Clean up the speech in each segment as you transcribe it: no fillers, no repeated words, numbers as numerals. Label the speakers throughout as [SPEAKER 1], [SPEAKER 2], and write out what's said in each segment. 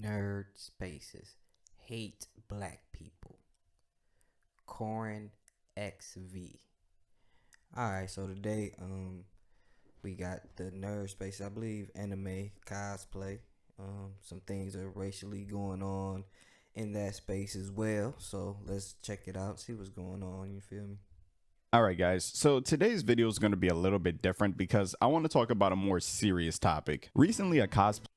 [SPEAKER 1] Nerd spaces hate black people. CorinXV. Alright, so today we got the nerd space, I believe, anime, cosplay. Some things are racially going on in that space as well. So let's check it out, see what's going on, you feel me?
[SPEAKER 2] Alright guys, so today's video is going to be a little bit different because I want to talk about a more serious topic. Recently a cosplayer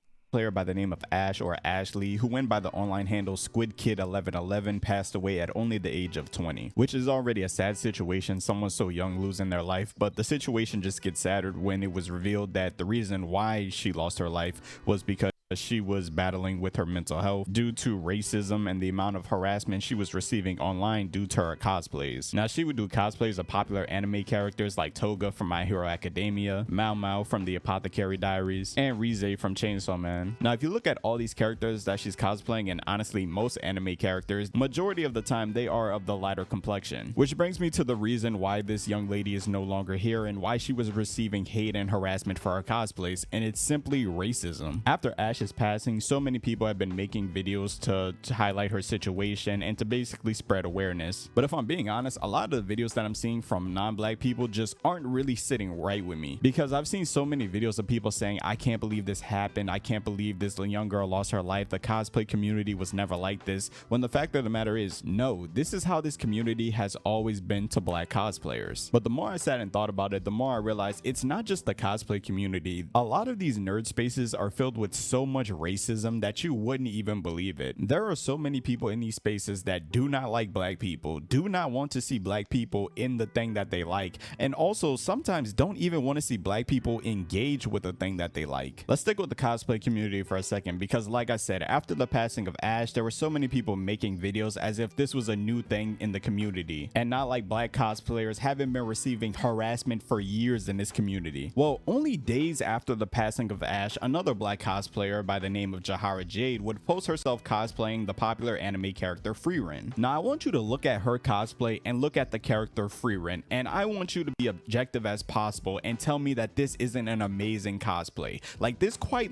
[SPEAKER 2] by the name of Ash or Ashley, who went by the online handle SquidKid1111, passed away at only the age of 20, which is already a sad situation, someone so young losing their life, but the situation just gets sadder when it was revealed that the reason why she lost her life was because she was battling with her mental health due to racism and the amount of harassment she was receiving online due to her cosplays. Now, she would do cosplays of popular anime characters like Toga from My Hero Academia, Mao Mao from the Apothecary Diaries, and Rize from Chainsaw Man. Now, if you look at all these characters that she's cosplaying, and honestly most anime characters, majority of the time they are of the lighter complexion, which brings me to the reason why this young lady is no longer here and why she was receiving hate and harassment for her cosplays, and it's simply racism. After Ash's passing, so many people have been making videos to highlight her situation and to basically spread awareness. But if I'm being honest, a lot of the videos that I'm seeing from non-black people just aren't really sitting right with me, because I've seen so many videos of people saying, I can't believe this happened, I can't believe this young girl lost her life, the cosplay community was never like this, when the fact of the matter is, no, this is how this community has always been to black cosplayers. But the more I sat and thought about it, the more I realized it's not just the cosplay community. A lot of these nerd spaces are filled with so much racism that you wouldn't even believe it. There are so many people in these spaces that do not like black people, do not want to see black people in the thing that they like, and also sometimes don't even want to see black people engage with the thing that they like. Let's stick with the cosplay community for a second, because like I said, after the passing of Ash, there were so many people making videos as if this was a new thing in the community, and not like black cosplayers haven't been receiving harassment for years in this community. Well, only days after the passing of Ash, another black cosplayer by the name of Jahara Jade would post herself cosplaying the popular anime character Frieren. Now I want you to look at her cosplay and look at the character Frieren, and I want you to be objective as possible and tell me that this isn't an amazing cosplay. Like, this quite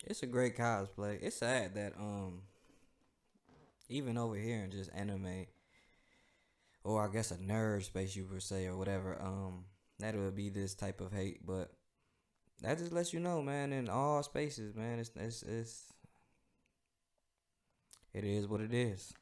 [SPEAKER 1] It's a great cosplay. It's sad that even over here in just anime, or I guess a nerd space you would say, or whatever, that would be this type of hate. But that just lets you know, man, in all spaces, man, it is what it is.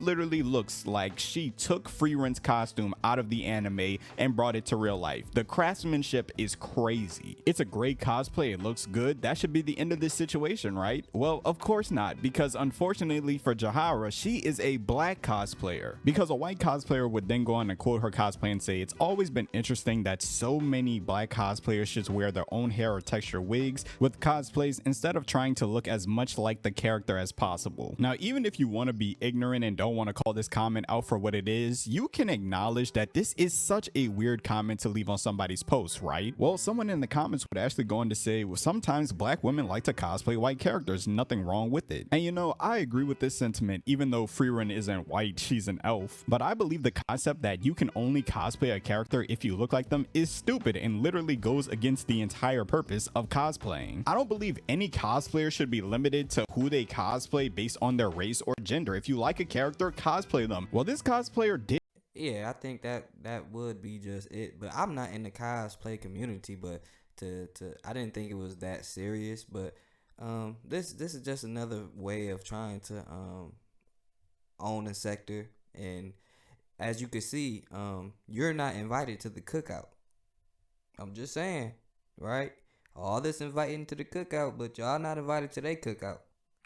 [SPEAKER 2] literally looks like she took Frieren's costume out of the anime and brought it to real life. The craftsmanship is crazy. It's a great cosplay, it looks good. That should be the end of this situation, right? Well, of course not, because unfortunately for Jahara, she is a black cosplayer. Because a white cosplayer would then go on and quote her cosplay and say, it's always been interesting that so many black cosplayers just wear their own hair or texture wigs with cosplays instead of trying to look as much like the character as possible. Now, even if you want to be ignorant and don't want to call this comment out for what it is, you can acknowledge that this is such a weird comment to leave on somebody's post, right? Well, someone in the comments would actually go on to say, well, sometimes black women like to cosplay white characters, nothing wrong with it. And you know, I agree with this sentiment, even though Frieren isn't white, she's an elf. But I believe the concept that you can only cosplay a character if you look like them is stupid and literally goes against the entire purpose of cosplaying. I don't believe any cosplayer should be limited to who they cosplay based on their race or gender. If you like a character, cosplay them. Well, this cosplayer did.
[SPEAKER 1] Yeah, I think that would be just it. But I'm not in the cosplay community, but I didn't think it was that serious. But this is just another way of trying to own a sector. And as you can see, you're not invited to the cookout. I'm just saying, right? All this inviting to the cookout, but y'all not invited to their cookout.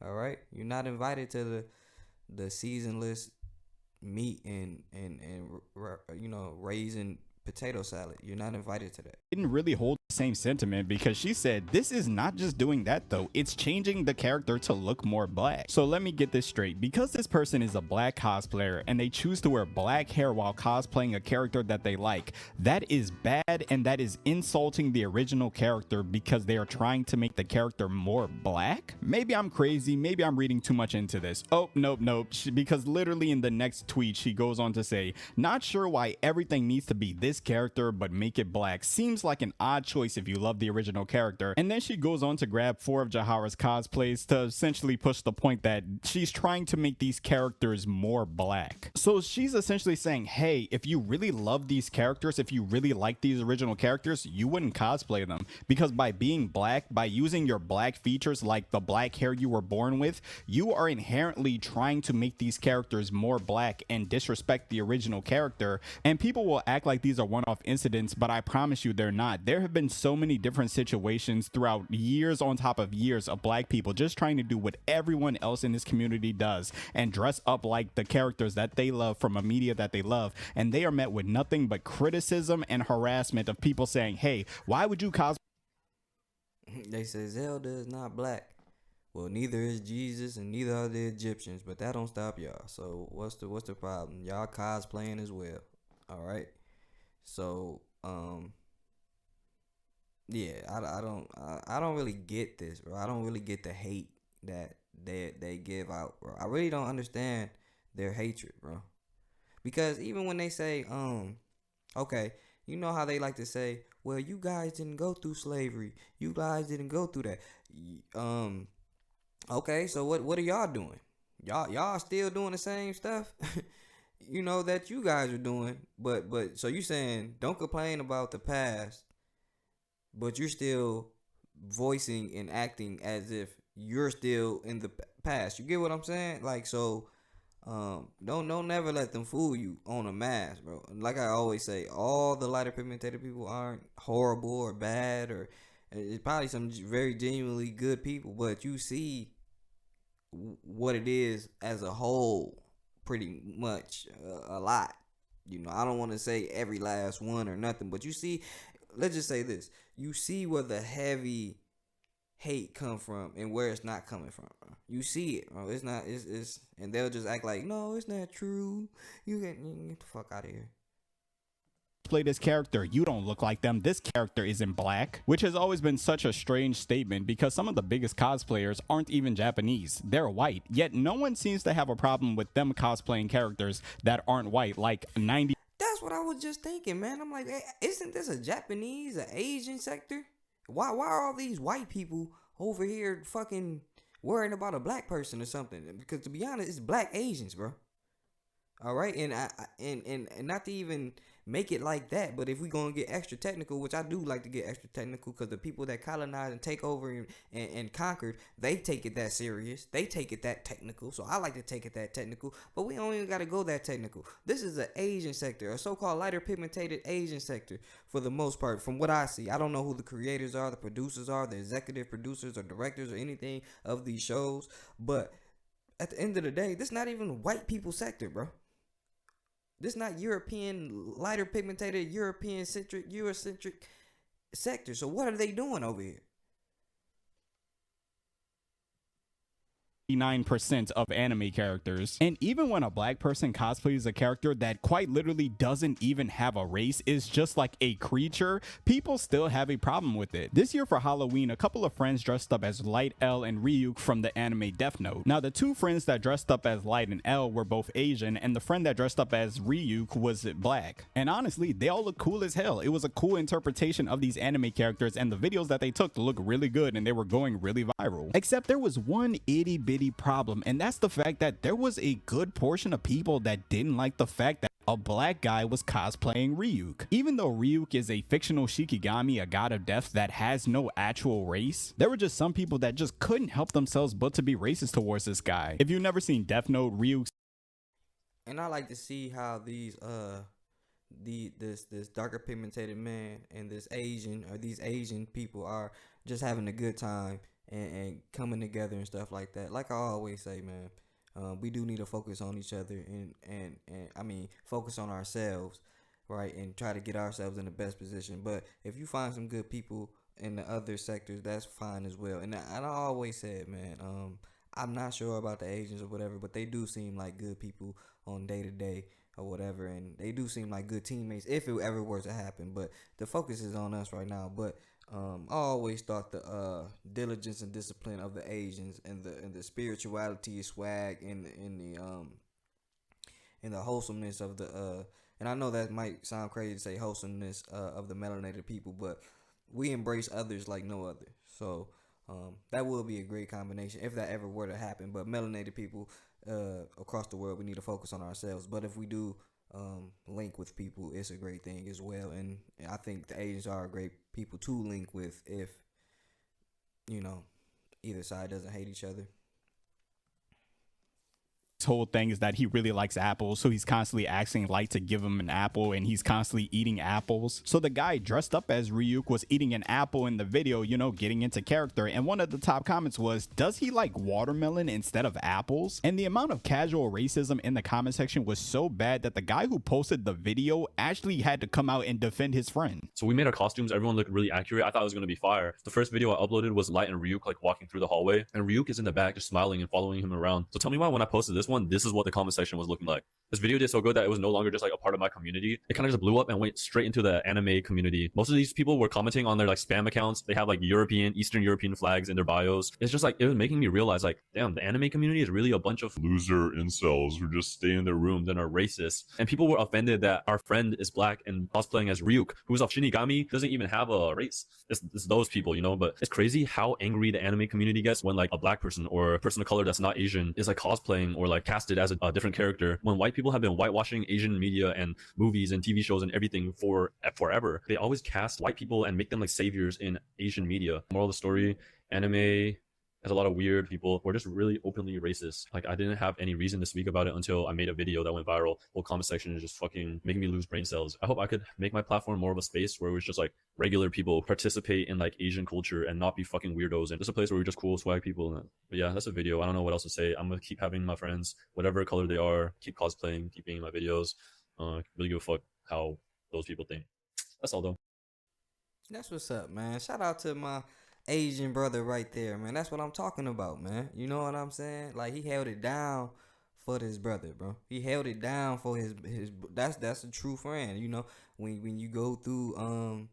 [SPEAKER 1] All right, you're not invited to the seasonless meat and you know, raising potato salad. You're not invited to that.
[SPEAKER 2] Didn't really hold the same sentiment, because she said this is not just doing that though, it's changing the character to look more black. So let me get this straight, because this person is a black cosplayer and they choose to wear black hair while cosplaying a character that they like, that is bad, and that is insulting the original character because they are trying to make the character more black. Maybe I'm crazy, maybe I'm reading too much into this. Oh, nope, because literally in the next tweet she goes on to say, not sure why everything needs to be this this character but make it black seems like an odd choice if you love the original character. And then she goes on to grab 4 of Jahara's cosplays to essentially push the point that she's trying to make these characters more black. So she's essentially saying, hey, if you really love these characters, if you really like these original characters, you wouldn't cosplay them, because by being black, by using your black features like the black hair you were born with, you are inherently trying to make these characters more black and disrespect the original character. And people will act like these are one-off incidents, but I promise you they're not. There have been so many different situations throughout years on top of years of black people just trying to do what everyone else in this community does and dress up like the characters that they love from a media that they love, and they are met with nothing but criticism and harassment of people saying, hey, why would you cosplay?
[SPEAKER 1] They say Zelda is not black. Well, neither is Jesus and neither are the Egyptians, but that don't stop y'all. So what's the problem? Y'all cosplaying as well. All right. So yeah, I don't really get this, bro. I don't really get the hate that they give out, bro. I really don't understand their hatred, bro. Because even when they say okay, you know how they like to say, well, you guys didn't go through slavery. You guys didn't go through that. Okay, so what are y'all doing? Y'all still doing the same stuff, you know, that you guys are doing. But so you saying don't complain about the past, but you're still voicing and acting as if you're still in the past. You get what I'm saying? Like, so don't never let them fool you on a mask, bro. Like I always say, all the lighter pigmented people aren't horrible or bad, or it's probably some very genuinely good people, but you see what it is as a whole pretty much a lot. You know, I don't want to say every last one or nothing, but you see, let's just say this, you see where the heavy hate come from and where it's not coming from, bro. You see it, bro. It's not, it's and they'll just act like, no, it's not true. You get the fuck out of here.
[SPEAKER 2] Play this character, you don't look like them, this character isn't black, which has always been such a strange statement because some of the biggest cosplayers aren't even Japanese, they're white, yet no one seems to have a problem with them cosplaying characters that aren't white, like 90.
[SPEAKER 1] That's what I was just thinking, man. I'm like, hey, isn't this a Japanese, an Asian sector? Why are all these white people over here fucking worrying about a black person or something? Because to be honest, it's black Asians, bro. All right, and and not to even make it like that, but if we gonna get extra technical, which I do like to get extra technical, because the people that colonized and take over and conquered, they take it that serious, they take it that technical. So I like to take it that technical, but we don't even gotta go that technical. This is an Asian sector, a so-called lighter pigmented Asian sector for the most part, from what I see. I don't know who the creators are, the producers are, the executive producers or directors or anything of these shows, but at the end of the day, this not even white people sector, bro. This not European, lighter pigmented, Eurocentric sector. So what are they doing over here?
[SPEAKER 2] 99% of anime characters. And even when a black person cosplays a character that quite literally doesn't even have a race, is just like a creature, people still have a problem with it. This year for Halloween, a couple of friends dressed up as Light, L, and Ryuk from the anime Death Note. Now, the two friends that dressed up as Light and L were both Asian, and the friend that dressed up as Ryuk was black. And honestly, they all look cool as hell. It was a cool interpretation of these anime characters, and the videos that they took look really good, and they were going really viral. Except there was one itty bitty problem, and that's the fact that there was a good portion of people that didn't like the fact that a black guy was cosplaying Ryuk. Even though Ryuk is a fictional Shikigami, a god of death that has no actual race, there were just some people that just couldn't help themselves but to be racist towards this guy. If you've never seen Death Note, Ryuk,
[SPEAKER 1] and I like to see how these this darker pigmented man and these Asian people are just having a good time and coming together and stuff like that. Like I always say, man, we do need to focus on each other and I mean focus on ourselves, right, and try to get ourselves in the best position. But if you find some good people in the other sectors, that's fine as well. And I always said, man, I'm not sure about the Asians or whatever, but they do seem like good people on day to day or whatever, and they do seem like good teammates if it ever were to happen. But the focus is on us right now. But I always thought the diligence and discipline of the Asians and the spirituality, swag, and the wholesomeness of the And I know that might sound crazy to say wholesomeness of the melanated people, but we embrace others like no other. So that will be a great combination if that ever were to happen. But melanated people across the world, we need to focus on ourselves. But if we do link with people, it's a great thing as well. And I think the Asians are great people to link with if, you know, either side doesn't hate each other.
[SPEAKER 2] Whole thing is that he really likes apples, so he's constantly asking Light to give him an apple, and he's constantly eating apples. So the guy dressed up as Ryuk was eating an apple in the video, you know, getting into character, and one of the top comments was, does he like watermelon instead of apples? And the amount of casual racism in the comment section was so bad that the guy who posted the video actually had to come out and defend his friend.
[SPEAKER 3] So we made our costumes, everyone looked really accurate. I thought it was going to be fire. The first video I uploaded was Light and Ryuk like walking through the hallway, and Ryuk is in the back just smiling and following him around. So tell me why when I posted this one, this is what the comment section was looking like. This video did so good that it was no longer just like a part of my community. It kind of just blew up and went straight into the anime community. Most of these people were commenting on their like spam accounts. They have like Eastern European flags in their bios. It's just like, it was making me realize like, damn, the anime community is really a bunch of loser incels who just stay in their rooms and are racist. And people were offended that our friend is black and cosplaying as Ryuk, who's of Shinigami, doesn't even have a race. It's those people, you know. But it's crazy how angry the anime community gets when like a black person or a person of color that's not Asian is like cosplaying or like casted as a different character, when white people have been whitewashing Asian media and movies and TV shows and everything for forever. They always cast white people and make them like saviors in Asian media. Moral of the story, anime has a lot of weird people who are just really openly racist. Like, I didn't have any reason to speak about it until I made a video that went viral. Whole comment section is just fucking making me lose brain cells. I hope I could make my platform more of a space where it was just like regular people participate in like Asian culture and not be fucking weirdos, and just a place where we're just cool swag people. But yeah, that's a video. I don't know what else to say. I'm gonna keep having my friends, whatever color they are, keep cosplaying, keep being in my videos. Really give a fuck how those people think. That's all though.
[SPEAKER 1] That's what's up, man. Shout out to my Asian brother right there, man. That's what I'm talking about, man. You know what I'm saying? Like, he held it down for his brother, bro. He held it down for his that's a true friend. You know, when you go through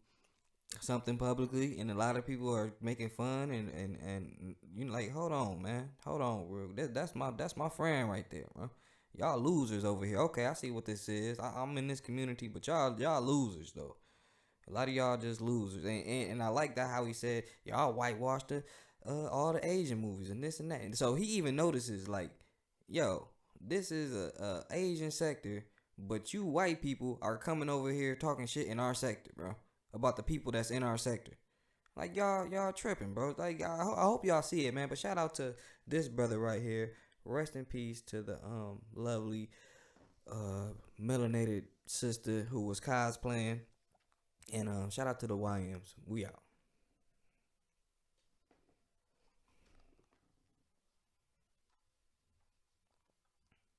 [SPEAKER 1] something publicly and a lot of people are making fun and you know, like, hold on, man. Hold on, bro. That's my friend right there, bro. Y'all losers over here. Okay, I see what this is. I'm in this community, but y'all losers though. A lot of y'all just losers, and I like that how he said y'all whitewashed all the Asian movies and this and that. And so he even notices like, yo, this is a Asian sector, but you white people are coming over here talking shit in our sector, bro, about the people that's in our sector. Like, y'all tripping, bro. Like, I hope y'all see it, man. But shout out to this brother right here. Rest in peace to the lovely melanated sister who was cosplaying. And shout out to the YMs. We out.